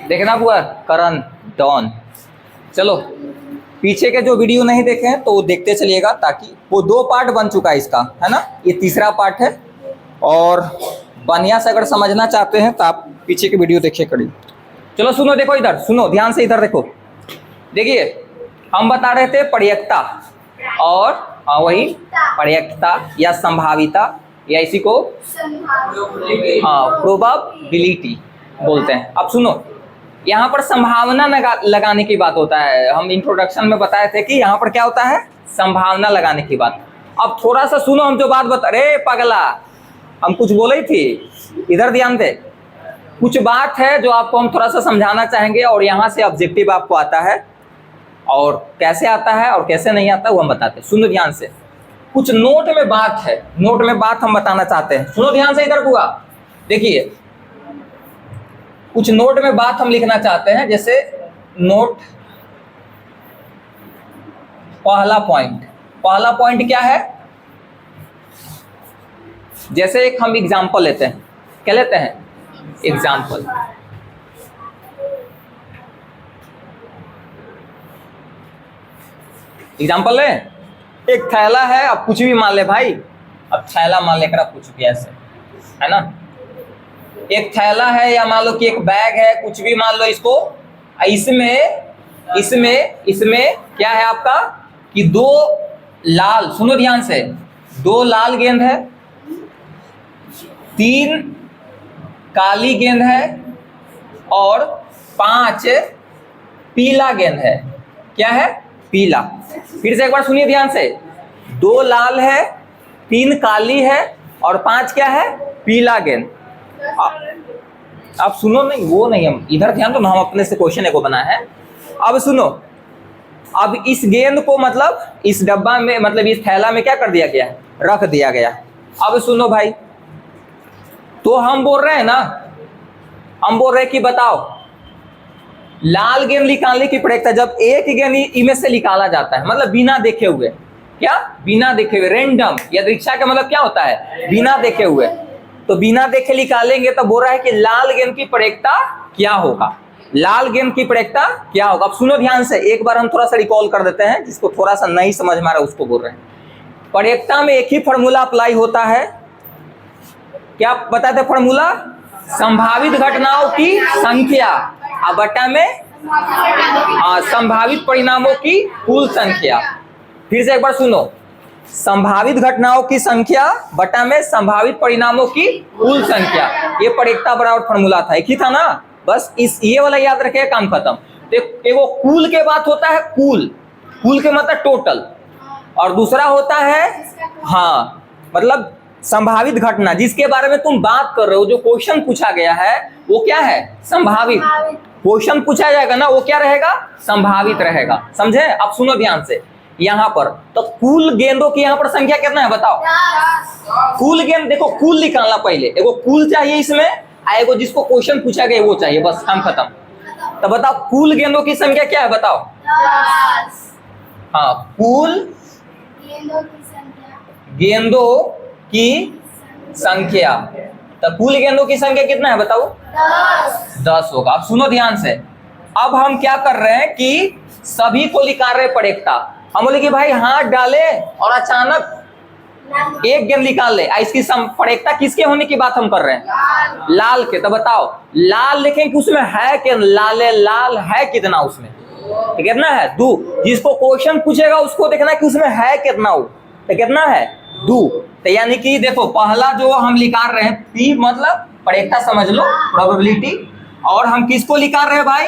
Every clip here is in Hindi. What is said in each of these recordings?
देखना बुआ, करण डॉन। चलो पीछे के जो वीडियो नहीं देखे हैं तो देखते चलिएगा, ताकि वो 2 पार्ट बन चुका है इसका, है ना, ये तीसरा पार्ट है। और बढ़िया से अगर समझना चाहते हैं तो आप पीछे के वीडियो देखिए कड़ी। चलो सुनो, देखो इधर सुनो, ध्यान से इधर देखो। देखिए हम बता रहे थे पर्यकता, और वही पर्यकता या संभाविता, या इसी को प्रोबेबिलिटी बोलते हैं। अब सुनो, यहाँ पर संभावना लगाने की बात होता है। हम इंट्रोडक्शन में बताए थे कि यहाँ पर क्या होता है, संभावना लगाने की बात। अब थोड़ा सा सुनो, हम जो बात बता, अरे पगला हम कुछ बोले ही थी, इधर ध्यान दे। कुछ बात है जो आपको हम थोड़ा सा समझाना चाहेंगे, और यहाँ से ऑब्जेक्टिव आपको आता है, और कैसे आता है और कैसे नहीं आता वो हम बताते हैं। सुनो ध्यान से, कुछ नोट में बात है, नोट में बात हम बताना चाहते हैं। सुनो ध्यान से इधर बुआ, देखिए कुछ नोट में बात हम लिखना चाहते हैं। जैसे नोट, पहला पॉइंट क्या है, जैसे एक हम एग्जाम्पल लेते हैं, क्या लेते हैं, एग्जाम्पल। एग्जाम्पल ले, एक थैला है, अब कुछ भी मान ले भाई, अब थैला मान लेकर कुछ भी ऐसे, है ना, एक थैला है, या मान लो कि एक बैग है, कुछ भी मान लो इसको। इसमें क्या है आपका कि 2 लाल, सुनो ध्यान से, 2 लाल गेंद है, 3 काली गेंद है, और 5 पीला गेंद है। क्या है, पीला। फिर से एक बार सुनिए ध्यान से, 2 लाल है, 3 काली है, और 5 क्या है, पीला गेंद। अब सुनो, नहीं वो नहीं, हम इधर ध्यान दो ना, हम अपने से क्वेश्चन को बनाया है। अब सुनो, अब इस गेंद को मतलब इस डब्बा में, मतलब इस थैला में क्या कर दिया गया, रख दिया गया। अब सुनो भाई, तो हम बोल रहे हैं ना, हम बोल रहे हैं कि बताओ लाल गेंद निकालने की प्रक्रिया, जब एक गेंद इनमें से निकाला जाता है, मतलब बिना देखे हुए, क्या, बिना देखे हुए, रेंडम या दीक्षा का मतलब क्या होता है, बिना देखे हुए। तो बिना देखे निकालेंगे तो बोल रहा है कि लाल गेंद की प्रक्रिया क्या होगा, लाल गेंद की प्रक्रिया क्या होगा। अब सुनो ध्यान से, एक बार हम थोड़ा सा रिकॉल कर देते हैं, जिसको थोड़ा सा नहीं समझ में आ रहा है उसको बोल रहे हैं। प्रक्रिया में एक ही फॉर्मूला अप्लाई होता है, क्या बताते हैं फॉर्मूला, संभावित घटनाओं की संख्या बटा में संभावित परिणामों की कुल संख्या। फिर से एक बार सुनो, संभावित घटनाओं की संख्या बटा में संभावित परिणामों की कुल संख्या। ये प्रक्रिया बराबर फॉर्मूला था, एक ही था ना, बस इस ये वाला याद रखिए, काम खत्म। तो एगो कुल के बात होता है, कुल के मतलब टोटल, और दूसरा होता है हाँ मतलब संभावित घटना, जिसके बारे में तुम बात कर रहे हो, जो क्वेश्चन पूछा गया है वो क्या है, संभावित। क्वेश्चन पूछा जाएगा ना, वो क्या रहेगा, संभावित रहेगा, समझे। अब सुनो ध्यान से, यहाँ पर तो कुल गेंदों की यहाँ पर संख्या कितना है बताओ, कुल गेंद, देखो कुल निकालना पहले, एगो कुल चाहिए इसमें, एगो जिसको क्वेश्चन पूछा गया वो चाहिए, बस काम खत्म। तो बताओ कुल गेंदों की संख्या क्या है बताओ, हाँ कुल गेंदों की संख्या, तो कुल गेंदों की संख्या कितना है बताओ, 10 होगा। अब सुनो ध्यान से, अब हम क्या कर रहे हैं कि सभी को निकाल रहे प्रक्रिया। हम बोले कि भाई हाथ डाले और अचानक एक गेंद निकाल ले, इसकी प्रक्रिया किसके होने की बात हम कर रहे हैं, लाल के। तो बताओ लाल लिखें कि उसमें है कि लाल है कितना, उसमें कितना है 2। जिसको क्वेश्चन पूछेगा उसको देखना है कि उसमें है कितना, तो कितना है 2। तो यानी कि देखो पहला जो हम निकाल रहे हैं, पी मतलब प्रक्रिया समझ लो, प्रोबेबिलिटी, और हम किसको निकाल रहे हैं भाई,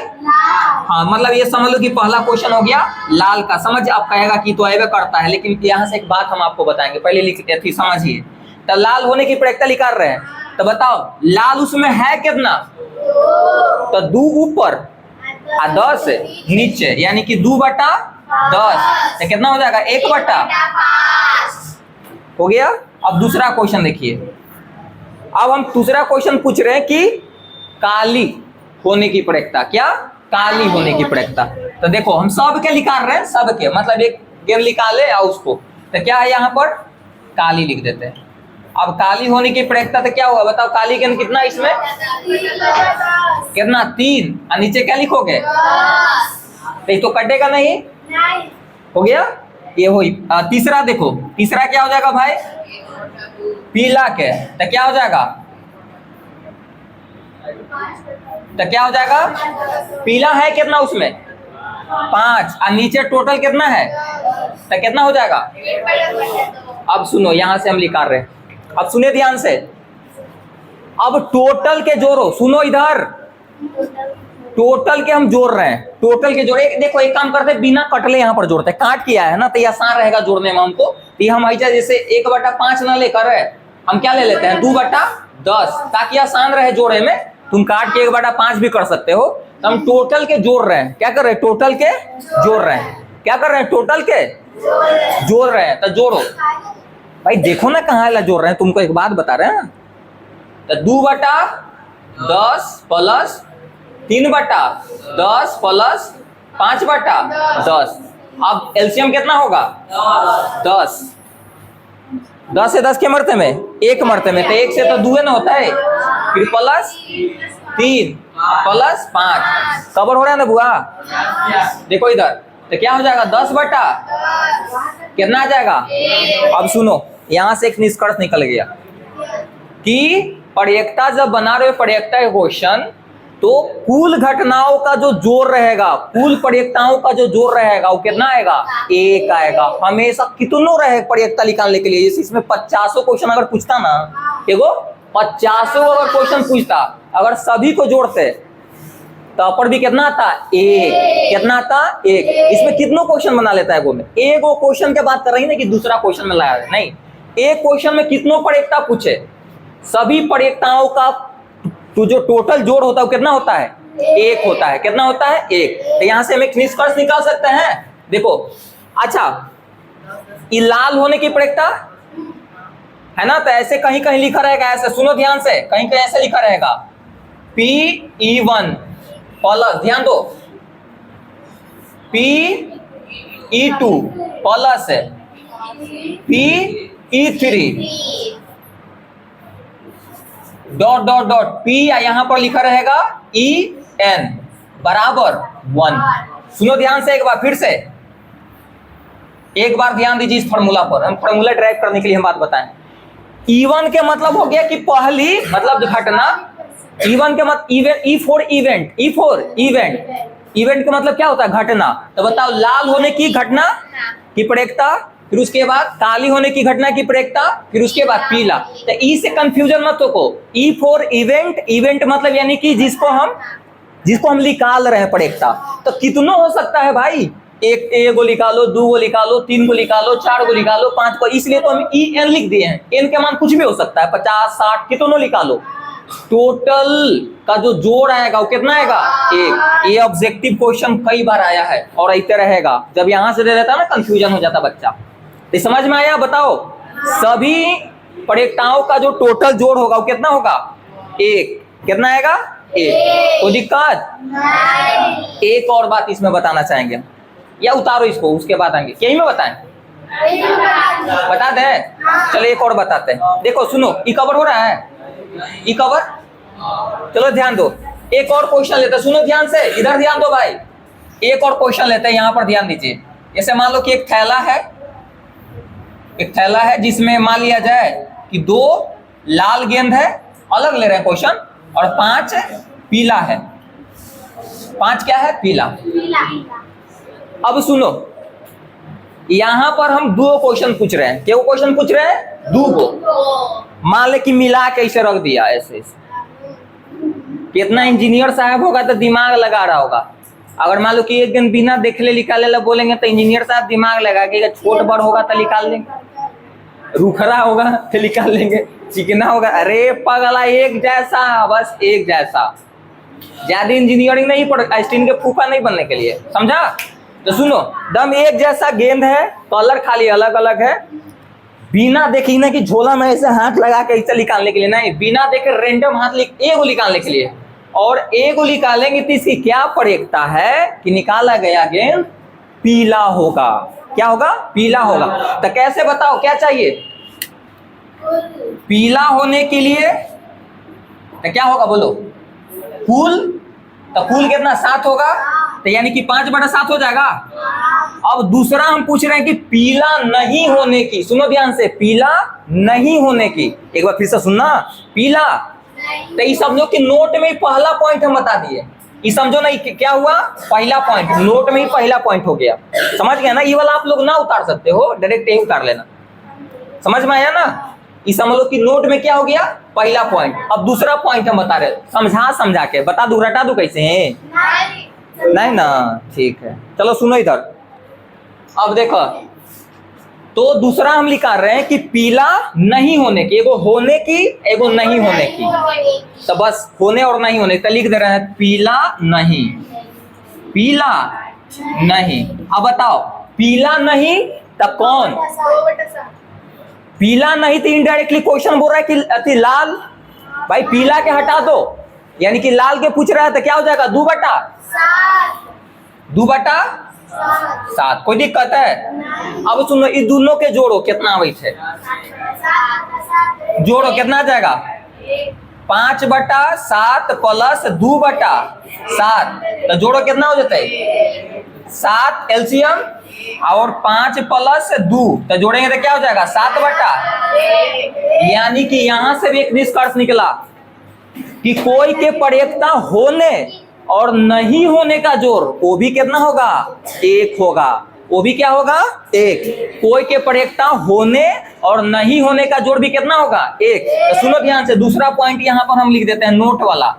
हाँ मतलब ये समझ लो कि पहला क्वेश्चन हो गया लाल का। समझ, आप कहेगा कि तो ऐसे करता है, लेकिन यहाँ से एक बात हम आपको बताएंगे, पहले लिखते थी समझिए। तो लाल होने की प्रक्रिया निकाल रहे हैं, तो बताओ लाल उसमें है कितना, तो 2 ऊपर और 10 नीचे, यानी कि 2/10, तो कितना हो जाएगा 1/5 हो गया। अब दूसरा क्वेश्चन देखिए, अब हम दूसरा क्वेश्चन पूछ रहे हैं कि काली होने की प्रक्रिया, क्या, काली होने की प्रक्रिया। तो देखो हम सब के निकाल रहे हैं, सब के मतलब एक गेंद निकाले और उसको, तो क्या है यहाँ पर काली लिख देते हैं। अब काली होने की प्रक्रिया तो क्या हुआ बताओ, काली गेंद कितना इसमें कितना 3 और नीचे क्या लिखोगे? तो ये तो कटेगा नहीं, हो गया ये हो। तीसरा देखो, तीसरा क्या हो जाएगा भाई? पीला के, तो क्या हो जाएगा? तो क्या हो जाएगा? पीला है कितना उसमें? 5 और नीचे टोटल कितना है? तो कितना हो जाएगा? अब सुनो, यहां से हम निकाल रहे हैं, अब सुने ध्यान से। अब टोटल के जोड़ो, सुनो इधर, टोटल के हम जोड़ रहे हैं, टोटल के जोड़। देखो एक काम करते हैं, बिना कटले यहाँ पर जोड़ते हैं, काट किया है ना तो ये आसान रहेगा जोड़ने में हमको। तो ये हम ऐसा जैसे 1/5 ना लेकर हम क्या ले लेते हैं 2/10, ताकि आसान रहे जोड़े में। तुम काट के 1/5 भी कर सकते हो। तो हम टोटल के जोड़ रहे हैं, क्या कर रहे हैं? टोटल के जोड़ रहे हैं। क्या कर रहे हैं? टोटल के जोड़ रहे हैं। तो जोड़ो भाई, देखो ना कहाँ जोड़ रहे हैं, तुमको एक बात बता रहे हैं। तो 2/10 प्लस 3/10 प्लस 5/10। अब एलसीएम कितना होगा? 10। 10 से 10 के मरते में 1 मरते में, तो 1 से तो 2 ना होता है, फिर प्लस 3 प्लस 5। कवर हो रहा है ना बुआ? देखो इधर, तो क्या हो जाएगा? 10 बटा कितना आ जाएगा? अब सुनो, यहां से एक निष्कर्ष निकल गया कि प्रयेक्ता जब बना रहे हो प्रयेक्ता क्वेश्चन, तो कुल घटनाओं का जो जोड़ रहेगा, कुल प्रयेक्ताओं का जो जोड़ रहेगा वो कितना आएगा? 1 आएगा। हमेशा कितनों रहे प्रयेक्ता निकालने के लिए? जैसे इसमें 50 क्वेश्चन अगर पूछता ना, देखो 50 अगर क्वेश्चन पूछता, अगर सभी को जोड़ते तो पर भी कितना आता? 1। कितना आता? 1। इसमें कितनों क्वेश्चन बना लेता है वो में? एक वो क्वेश्चन के बात कर रही है ना कि दूसरा क्वेश्चन में लाया नहीं, एक क्वेश्चन में कितनों प्रयेक्ता पूछे, सभी प्रयेक्ताओं का तो जो टोटल जोड़ होता है वो कितना होता है? 1 होता है। कितना होता है? 1। तो यहां से हम एक निष्कर्ष निकाल सकते हैं। देखो, अच्छा ये लाल होने की प्रयेक्ता है ना, तो ऐसे कहीं कहीं लिखा रहेगा, ऐसे सुनो ध्यान से, कहीं कहीं ऐसे लिखा रहेगा Pe1 प्लस, ध्यान दो, Pe2 plus Pe3 dot dot dot P यहां पर लिखा रहेगा En बराबर 1। सुनो ध्यान से एक बार, फिर से एक बार ध्यान दीजिए इस फार्मूला पर। हम फार्मूला ड्राइव करने के लिए हम बात बताएं। E1 के मतलब हो गया कि पहली मतलब जो घटना, E1 के मतलब E4 इवेंट, E4 इवेंट का मतलब क्या होता है? घटना। तो बताओ, लाल होने की घटना की प्रयेक्ता, फिर उसके बाद काली होने की घटना की प्रयेक्ता, फिर उसके बाद पीला। तो ई से कंफ्यूजन मत हो। E4 इवेंट मतलब यानी कि जिसको हम निकाल रहे हैं प्रयेक्ता। तो कितनों हो सकता है भाई? एक गो निकालो, 2 गो निकालो, 3 गो निकालो, 4 गो निकालो, 5 को, इसलिए तो हम EN लिख दिए हैं। एन के मान कुछ भी हो सकता है, 50 60 कितनों निकालो। टोटल का जो जोड़ आएगा वो कितना आएगा? 1। ये ऑब्जेक्टिव क्वेश्चन कई बार आया है और ऐसे रहेगा। जब यहां से दे देता है ना, कंफ्यूजन हो जाता बच्चा। तो समझ में आया? बताओ, सभी प्रयेक्ताओं का जो टोटल जोड़ होगा वो कितना होगा? 1। कितना आएगा? 1। कोई दिक्कत नहीं। एक और बात इसमें बताना चाहेंगे, या उतारो इसको, उसके बाद आएंगे। यही में बताएं? बता दें? चलो एक और बताते हैं। देखो सुनो, ई कवर हो रहा है, ई कवर, चलो ध्यान दो। एक और क्वेश्चन लेते हैं, सुनो ध्यान से, इधर ध्यान दो भाई। एक और क्वेश्चन लेते हैं, यहां पर ध्यान दीजिए। जैसे मान लो कि एक थैला है जिसमें मान लिया जाए कि 2 लाल गेंद है, अलग ले रहे हैं क्वेश्चन, और 5 पीला है। 5 क्या है? पीला। अब सुनो, यहां पर हम 2 क्वेश्चन पूछ रहे हैं। क्या क्वेश्चन पूछ रहे हैं? 2 को मान ले कि मिला के ऐसे रख दिया, ऐसे कितना इंजीनियर साहब होगा तो दिमाग लगा रहा होगा। अगर मान लो कि एक गेंद बिना देखले निकाले ला बोलेंगे तो इंजीनियर साहब दिमाग लगा के, छोट बड़ होगा तो निकाल लेंगे, रूखरा होगा तो निकाल लेंगे, चिकना होगा, अरे पगला एक जैसा, बस एक जैसा। ज्यादा इंजीनियरिंग नहीं पढ़, आइंस्टीन के फूफा नहीं बनने के लिए, समझा? तो सुनो, दम एक जैसा गेंद है, कलर खाली अलग अलग है, बिना देखे ना कि झोला में ऐसे हाथ लगा के ऐसे निकालने के लिए नहीं, बिना देखे रेंडम हाथ एगो निकालने के लिए। और एगो निकालेंगे तो इसकी क्या प्रयेक्ता है कि निकाला गया गेंद पीला होगा। क्या होगा? पीला होगा। तो कैसे बताओ, क्या चाहिए? पीला होने के लिए तो क्या होगा बोलो? कुल तो कुल कितना 7 होगा, तो यानी कि 5/7 हो जाएगा। अब दूसरा हम पूछ रहे हैं कि पीला नहीं होने की, सुनो ध्यान से, पीला नहीं होने की, एक बार फिर से सुनना, पीला, तो ये समझो कि नोट में ही पहला पॉइंट हम बता दिए, ये समझो ना क्या हुआ, पहला पॉइंट नोट में ही पहला पॉइंट हो गया, समझ गया ना। ये वाला आप लोग ना उतार सकते हो, डायरेक्ट यही उतार लेना, समझ में आया ना। ये समझ लो कि नोट में क्या हो गया, पहला पॉइंट। अब दूसरा पॉइंट हम बता रहे, समझा के बता दूं, रटा दूं कैसे है, नहीं ना, ठीक है। चलो सुनो इधर, अब देखो, तो दूसरा हम लिखा रहे हैं कि पीला नहीं होने की, एगो होने की एगो नहीं होने की, तो बस होने और नहीं होने का लिख दे रहे हैं, पीला नहीं, पीला नहीं। अब बताओ पीला नहीं तो कौन, पीला नहीं तो इनडायरेक्टली क्वेश्चन बोल रहा है कि अति लाल, भाई पीला के हटा दो, यानी कि लाल के पूछ रहा है, तो क्या हो जाएगा 2/7, कोई दिक्कत है। अब सुनो, इस दोनों के जोड़ो कितना वही थे, जोड़ो कितना आ जाएगा, 5/7 प्लस 2/7, तो जोड़ो कितना हो जाता है 7 एलसीएम, और 5 प्लस 2, तो जोड़ेंगे तो क्या हो जाएगा 7/, यानी कि यहां से भी एक निष्कर्ष निकला कि कोई के प्रयेकता होने और नहीं होने का जोड़ वो भी कितना होगा, 1 होगा, वो भी क्या होगा 1। कोई के प्रयेकता होने और नहीं होने का जोड़ भी कितना होगा 1। तो सुनो ध्यान से, दूसरा पॉइंट यहां पर हम लिख देते हैं नोट वाला,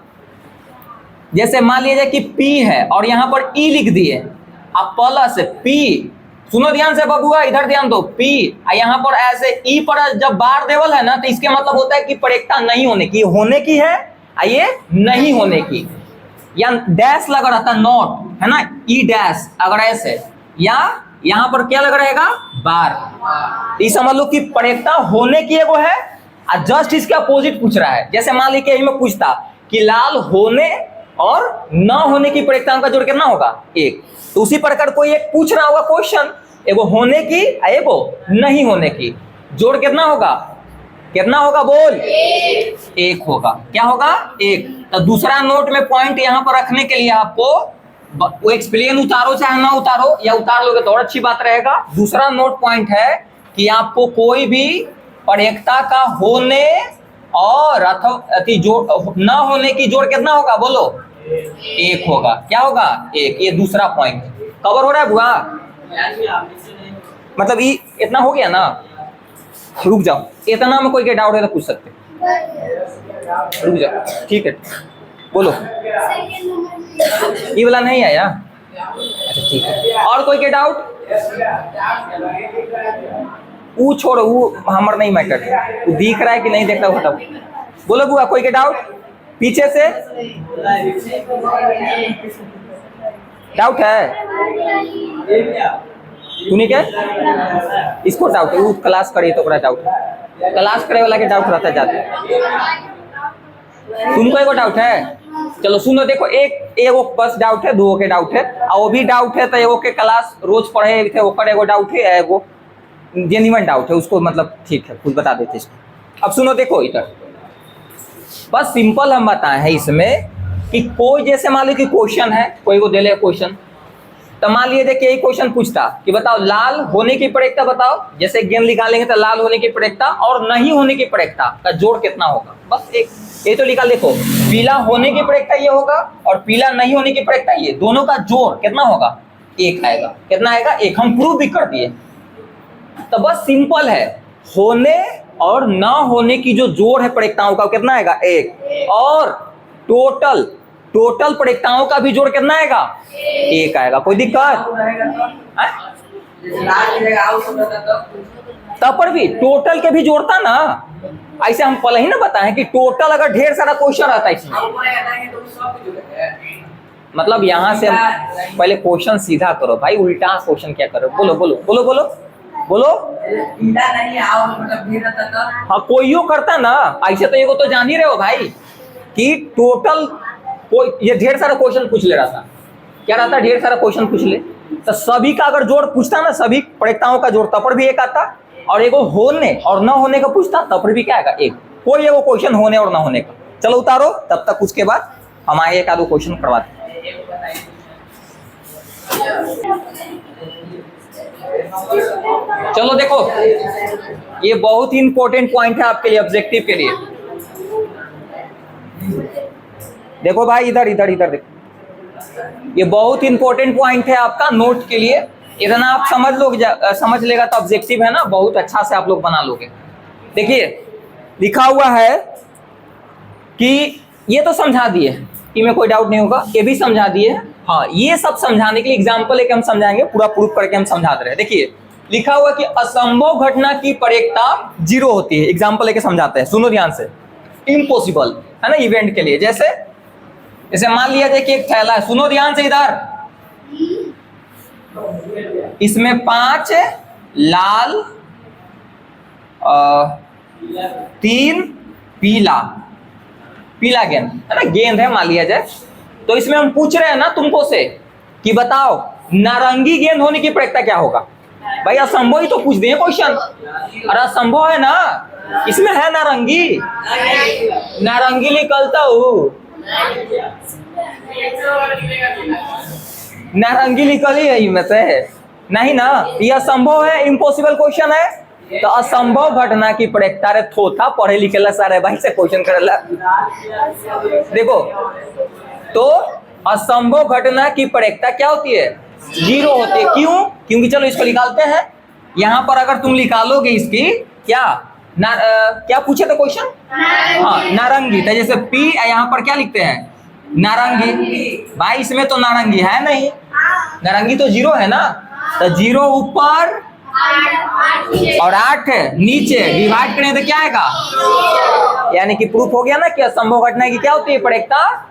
जैसे मान लीजिए कि P है और यहां पर E लिख दिए, अब प्लस P, सुनो ध्यान से बबुआ, इधर ध्यान दो, P यहाँ पर ऐसे E पर जब बार देवल है ना, तो इसके मतलब होता है कि प्रयेकता नहीं होने की, होने की है, ये नहीं होने की, या डैश लगा रहता है नॉट, है ना, ई डैश अगर ऐसे, या यहाँ पर क्या लगा रहेगा बार, ये समझ लो कि प्रयेकता होने की एगो है, और जस्ट इसके अपोजिट पूछ रहा है। जैसे मान लीजिए मैं पूछता कि लाल होने और न होने की प्रयेकताओं का जोड़ कितना होगा 1, तो उसी प्रकार कोई एक पूछ रहा होगा क्वेश्चन, एगो होने की एगो नहीं होने की, जोड़ कितना होगा, कितना होगा बोल, 1 होगा, क्या होगा 1। तो दूसरा नोट में पॉइंट यहाँ पर रखने के लिए आपको वो एक्सप्लेन उतारो चाहे ना उतारो, या उतार लोगे तो और अच्छी बात रहेगा। दूसरा नोट पॉइंट है कि आपको कोई भी प्रयेकता का होने और अथवा जोड़ न होने की जोड़ कितना होगा बोलो, 1 होगा, क्या होगा 1। ये दूसरा पॉइंट कवर हो रहा है बुआ, मतलब ये इतना हो गया ना, रुक जाओ, इतना में कोई के डाउट है तो पूछ सकते, रुक जाओ, ठीक है बोलो, ये वाला नहीं आया, अच्छा ठीक है, और कोई के डाउट, वो छोड़ो, वो हमारा नहीं मैटर है, वो दिख रहा है कि नहीं देखता होता, बोलो बुआ कोई के डाउट, पीछे से डाउट है, तूने क्या इसको डाउट है, वो क्लास करे तो बड़ा डाउट है, क्लास करे वाला के डाउट रहता जाते, तुमको एगो डाउट है, चलो सुनो देखो, एक एगो बस डाउट है, 2 के डाउट है, और वो भी डाउट है तो एगो के क्लास रोज पढ़े थे ओकर एगो डाउट है, एगो जेन्युइन डाउट है, उसको मतलब ठीक है खुद बता देते इसको। अब सुनो देखो इधर, बस सिंपल हम बताए हैं इसमें कि कोई जैसे मान लो कि क्वेश्चन है, कोई को दे ले क्वेश्चन, तो मान लीजिए देखिए यही क्वेश्चन पूछता कि बताओ लाल होने की प्रयेकता बताओ, जैसे गेंद निकालेंगे तो लाल होने की प्रयेकता और नहीं होने की प्रयेकता का जोड़ कितना होगा, बस एक ये तो निकाल देखो, पीला होने की प्रयेकता ये होगा और पीला नहीं होने की प्रयेकता ये, दोनों का जोड़ कितना होगा 1 आएगा, कितना आएगा 1, हम प्रूव भी कर दिए। तो बस सिंपल है, होने और ना होने की जो जोड़ है प्रयेकताओं का कितना आएगा 1, और टोटल प्रयेकताओं का भी जोड़ कितना आएगा 1 आएगा, कोई दिक्कत तब पर भी टोटल के भी जोड़ता ना, ऐसे हम पहले ही ना बताएं कि टोटल अगर ढेर सारा क्वेश्चन रहता है इसमें, मतलब यहाँ से पहले क्वेश्चन सीधा करो भाई, उल्टा क्वेश्चन क्या करो, बोलो बोलो बोलो बोलो बोलो, हाँ कोईयो करता ना ऐसे, तो ये तो जान ही रहे हो भाई कि टोटल कोई ये ढेर सारा क्वेश्चन पूछ ले रहा था, क्या रहता ढेर सारा क्वेश्चन पूछ ले, तो सभी का अगर जोड़ पूछता ना, सभी प्रयेकताओं का जोड़, तब पर भी 1 आता, और एगो होने और न होने का पूछता तब पर भी क्या आएगा 1, कोई एगो क्वेश्चन होने और न होने का। चलो उतारो, तब तक उसके बाद हम आगे एक आधो क्वेश्चन करवाते हैं। चलो देखो, ये बहुत ही इंपॉर्टेंट पॉइंट है आपके लिए, ऑब्जेक्टिव के लिए। देखो भाई, इधर इधर इधर देखो, ये बहुत इंपॉर्टेंट पॉइंट है आपका नोट के लिए। इतना आप समझ लेगा तो ऑब्जेक्टिव है ना, बहुत अच्छा से आप लोग बना लोगे। देखिए लिखा हुआ है कि ये तो समझा दिए, इनमें कोई डाउट नहीं होगा, ये भी समझा दिए। हाँ, ये सब समझाने के लिए एग्जाम्पल लेके हम समझाएंगे, पूरा प्रूफ करके हम समझा दे रहे हैं। देखिए लिखा हुआ कि असंभव घटना की प्रयेकता 0 होती है। एग्जाम्पल लेके समझाते हैं, सुनो ध्यान से। इम्पॉसिबल है ना इवेंट के लिए, जैसे मान लिया जाए कि एक थैला है, सुनो ध्यान से इधर, इसमें 5 लाल 3 पीला गेंद है ना, गेंद है मान लिया जाए। तो इसमें हम पूछ रहे हैं ना तुमको से कि बताओ नारंगी गेंद होने की प्रयेकता क्या होगा। भाई असंभव ही तो पूछ दिए क्वेश्चन, अरे असंभव है ना, इसमें है नारंगी, नारंगी निकलता हूँ, नारंगी निकली है में से नहीं ना, ये असंभव है, इम्पॉसिबल क्वेश्चन है। तो असंभव घटना की प्रयेकता, रे थोथा पढ़े लिखे सारे भाई से क्वेश्चन करेला। देखो तो असंभव घटना की प्रयेकता क्या होती है, 0 होती है। क्यों? क्योंकि चलो इसको निकालते हैं। यहां पर अगर तुम निकालोगे इसकी क्या पूछे थे क्वेश्चन, हाँ नारंगी, तो जैसे पी यहाँ पर क्या लिखते हैं, नारंगी। भाई इसमें तो नारंगी है नहीं, नारंगी तो 0 है ना, तो 0 ऊपर और 8 नीचे, डिवाइड करें तो क्या आएगा, यानी कि प्रूफ हो गया ना कि असंभव घटना की क्या होती है प्रयेकता,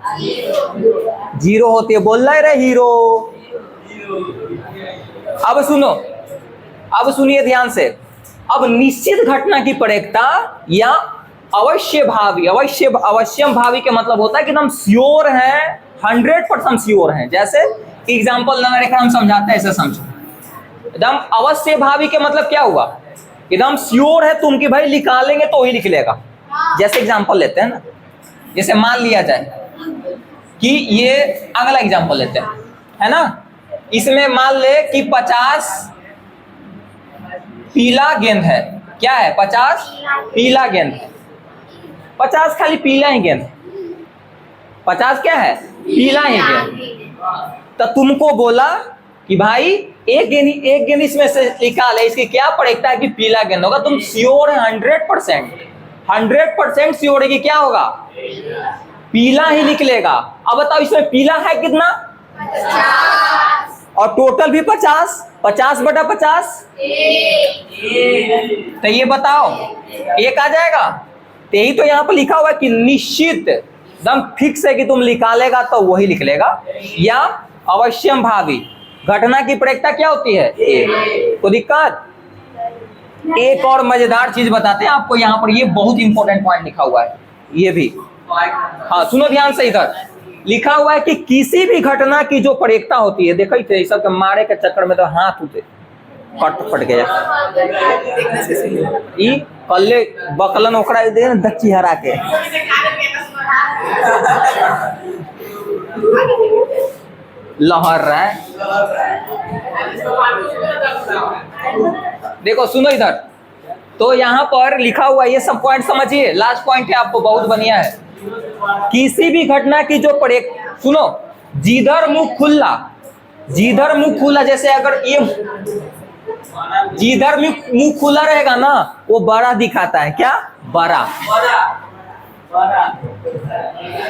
0 होती है। बोल रहे हीरो। अब सुनो, अब सुनिए ध्यान से। अब निश्चित घटना की प्रयेकता या अवश्यम भावी के मतलब होता है कि हम श्योर हैं, 100% श्योर हैं। जैसे एग्जाम्पल ना रेखा हम समझाते हैं, ऐसे समझो। एकदम अवश्य भावी के मतलब क्या हुआ, एकदम श्योर है तुम कि भाई निकालेंगे तो ही लिख लेगा। जैसे एग्जाम्पल लेते हैं ना, जैसे मान लिया जाए कि ये अगला एग्जाम्पल लेते हैं, है ना, इसमें मान ले कि 50 पीला गेंद है। क्या है, 50 पीला गेंद है, 50 खाली पीला ही गेंद है, 50 क्या है, पीला ही गेंद। तो तुमको बोला कि भाई एक गेंद इसमें से निकाल है, इसकी क्या प्रयेकता है कि पीला गेंद होगा। तुम श्योर है 100% श्योर है कि क्या होगा, पीला ही निकलेगा। अब बताओ इसमें पीला है कितना, 50, और टोटल भी 50 बटा 50, तो ये बताओ 1 आ जाएगा। तो यही तो यहाँ पर लिखा हुआ है कि निश्चित एकदम फिक्स है कि तुम निकालेगा तो वही लिख लेगा। या अवश्यम भावी घटना की प्रयेकता क्या होती है, कोई दिक्कत। एक और मजेदार चीज बताते हैं आपको, यहाँ पर ये बहुत इंपॉर्टेंट पॉइंट लिखा हुआ है, ये भी हाँ सुनो ध्यान से। इधर लिखा हुआ है कि किसी भी घटना की जो प्रयेकता होती है, देखो थे सब के मारे के चक्कर में तो हाथ उठे फट गया, कल्ले बकलन ओकरा दे दच्ची हरा के लहर रहा है। देखो सुनो इधर, तो यहाँ पर लिखा हुआ ये सब पॉइंट समझिए, लास्ट पॉइंट है आपको बहुत बढ़िया है। किसी भी घटना की जो सुनो, जिधर मुख खुला, जैसे अगर ये जिधर मुंह खुला रहेगा ना वो बड़ा दिखाता है, क्या बड़ा,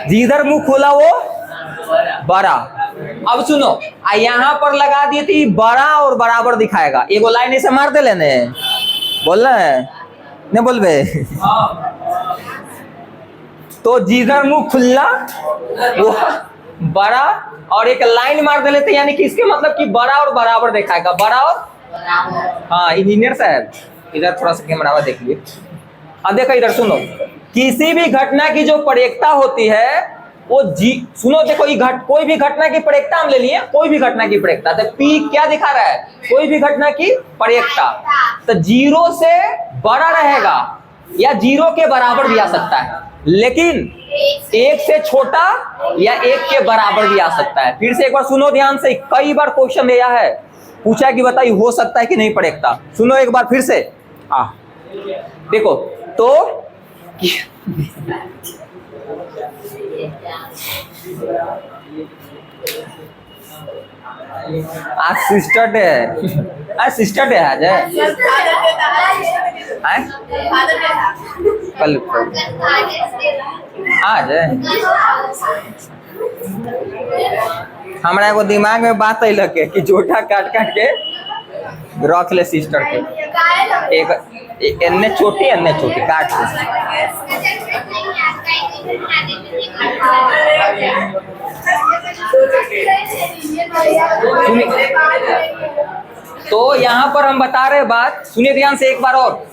जिधर मुंह खुला वो बड़ा। अब सुनो, यहाँ पर लगा दिए थी बड़ा और बराबर दिखाएगा, एगो लाइन ऐसे मार दे लेने, बोल रहे हैं नहीं बोलबे तो जिधर मुंह खुला वो बड़ा और एक लाइन मार दे लेते, यानी कि इसके मतलब कि बड़ा और बराबर दिखाएगा, बड़ा और हाँ। इंजीनियर साहब इधर थोड़ा सा कैमरा देख लिए। अब देखो इधर सुनो, किसी भी घटना की जो प्रयेकता होती है वो सुनो देखो, ये कोई भी घटना की प्रयेकता हम ले लिए, कोई भी घटना की प्रयेकता, तो पी क्या दिखा रहा है, कोई भी घटना की प्रयेकता, तो 0 से बड़ा रहेगा या 0 के बराबर भी आ सकता है। लेकिन एक से छोटा या एक के बराबर भी आ सकता है। फिर से एक बार सुनो ध्यान से, कई बार क्वेश्चन दिया है, पूछा कि बताइए हो सकता है कि नहीं पड़ेगा। सुनो एक बार फिर से, देखो तो आज सिस्टर डे है, आज सिस्टर डे आज है, कल आज है। हमारा एगो दिमाग में बात अल के कि जोटा काट काट के रख ले सिस्टर के, एक एन्ने छोटी काट तो यहाँ पर हम बता रहे बात, सुनिए ध्यान से एक बार और।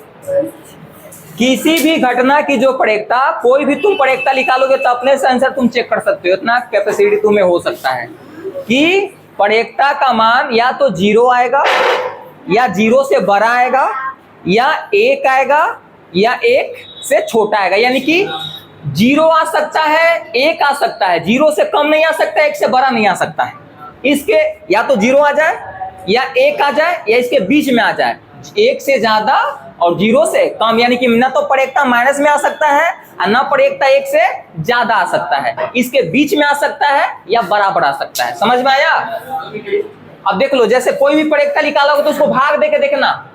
किसी भी घटना की जो पड़ेगता, कोई भी तुम पड़ेगता निकालोगे तो अपने से आंसर तुम चेक कर सकते हो, इतना कैपेसिटी तुम्हें हो सकता है कि पड़ेगता का मान या तो 0 आएगा, या 0 से बड़ा आएगा, या 1 आएगा, या 1 से छोटा आएगा। यानी कि 0 आ सकता है, 1 आ सकता है, 0 से कम नहीं आ सकता, 1 से बड़ा नहीं आ सकता है। इसके या तो 0 आ जाए, या 1 आ जाए, या इसके बीच में आ जाए। 1 से ज्यादा और 0 से कम, यानी कि ना तो पड़ेगता माइनस में आ सकता है और ना पड़ेगता 1 से ज्यादा आ सकता है। इसके बीच में आ सकता है या बराबर आ सकता है। समझ में आया? अब देख लो, जैसे कोई भी पड़ेगता निकालोगे तो उसको भाग दे के देखना,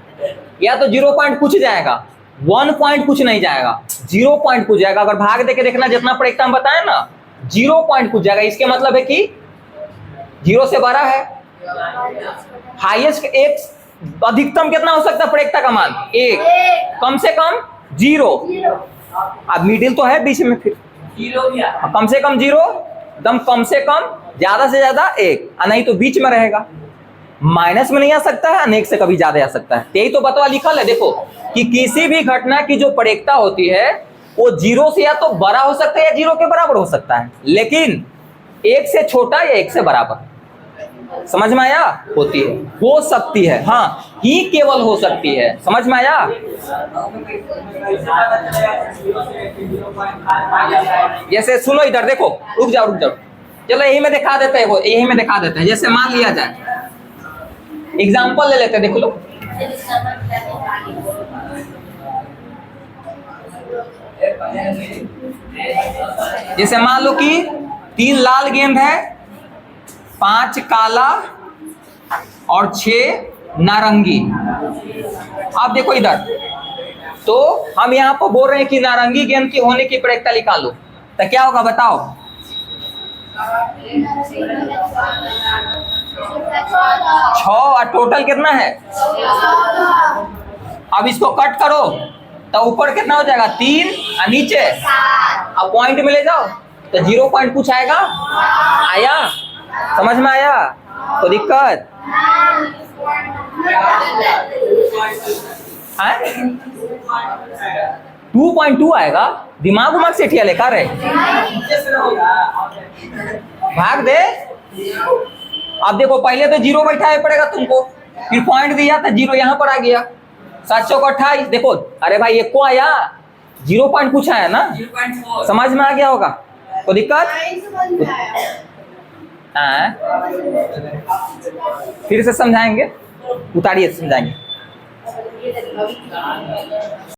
या तो 0 पॉइंट कुछ जाएगा, 1 पॉइंट कुछ नहीं जाएगा, 0 पॉइंट कुछ जाएगा। अगर भाग दे के देखना, जितना पड़ेगता हम बताए ना, 0 पॉइंट कुछ जाएगा। इसके मतलब है कि 0 से बड़ा है। हाईएस्ट एक अधिकतम कितना हो सकता है पड़ेगता का मान? 1, कम से कम 0। अब मिडिल तो है बीच में, फिर 0 कम से कम 0, एकदम कम से कम, ज्यादा से ज्यादा 1, नहीं तो बीच में रहेगा। माइनस में नहीं आ सकता है, अनेक से कभी ज्यादा आ सकता है। यही तो बतवा लिखल है, देखो कि किसी भी घटना की जो पड़ेगता होती है वो 0 से या तो बड़ा हो सकता है या 0 के बराबर हो सकता है, लेकिन 1 से छोटा या 1 से बराबर। समझ में आया? होती है, हो सकती है, हाँ ही केवल हो सकती है। समझ में आया? जैसे सुनो इधर देखो, रुक जाओ, चलो यही में दिखा देते हैं, यही में दिखा देते हैं। जैसे मान लिया जाए, एग्जांपल ले लेते हैं, देख लो। जैसे मान लो कि 3 लाल गेंद है, 5 काला और 6 नारंगी। आप देखो इधर, तो हम यहाँ पर बोल रहे हैं कि नारंगी गेंद की होने की पड़ेगता निकालो, तो क्या होगा बताओ? 6 और टोटल कितना है? अब इसको कट करो तो ऊपर कितना हो जाएगा? 3 और नीचे, अब पॉइंट में ले जाओ तो 0 पॉइंट कुछ आएगा। आया? समझ में आया? तो दिक्कत 2.2 आएगा। दिमाग उमाग से ठिया लेकर रहे, भाग दे। अब देखो, पहले तो 0 बैठाए पड़ेगा तुमको, फिर पॉइंट दिया तो 0 यहाँ पर आ गया। 700 को 28, देखो, अरे भाई 1 को आया, 0 पॉइंट कुछ आया ना, समझ में आ गया होगा? तो दिक्कत फिर से समझाएंगे, उतारिए समझाएंगे।